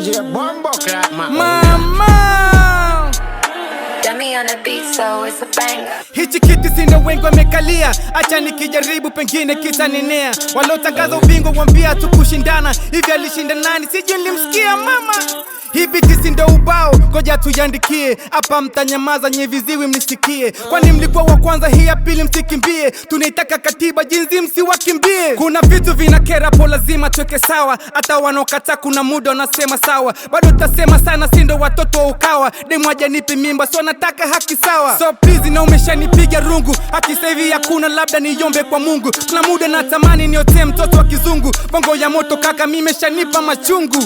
DJ Bombo Clap, Mama Dummy on the beat, so it's a banger. hichi kiti sina wengi wamekalia, acha nikijaribu pengine kitaninea. Walotangaza ubingwa wambia tukushindana, hivi alishinda nani? Sije nilimsikia mama. Hivi kisi ndo ubao, ngoja tuyandikie. Hapa mtanyamaza nye viziwi mnisikie. Kwani mlikuwa wa kwanza, hii ya pili msikimbie. Tunaitaka katiba jinsi msiwakimbie. Kuna vitu vinakera po lazima tuweke sawa. Hata wanaokata kuna muda wanasema sawa. Bado tutasema sana sindo watoto wa ukawa. Demu haja nipi mimba so nataka haki sawa. So please na umeshanipiga rungu. Haki sasa hivi hakuna, labda niombe kwa Mungu. Kuna muda natamani niote mtoto wa kizungu. Bongo ya moto kaka mimi meshanipa machungu.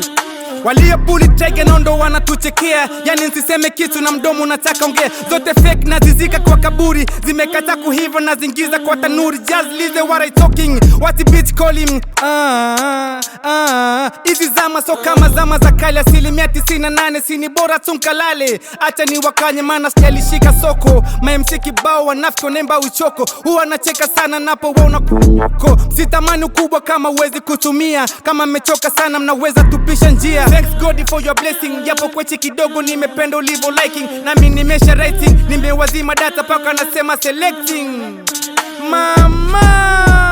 Waliopuli tege nondo wanatuchekea. Yani nsiseme kitu na mdomo nataka ongea. Zote fake na zizika kwa kaburi. Zimekata kuhiva na zingiza kwa tanuri. Just listen what I talking, what the bitch calling. Hizi zama so kama zama za kale. 98% sini bora tunkalale. Acha ni wakanye mana sijalishika soko. Ma-MC kibao wanafiki wanemba uchoko. Huwa nacheka sana napo waona kuko. Sitamani ukubwa kama uwezi kutumia. Kama mechoka sana mnaweza tupisha njia. Thanks God for your blessing. Japo kwechi kidogo nimependa ulivo liking. Nami nimesha rating, nimewazima data paka nasema selecting. Mama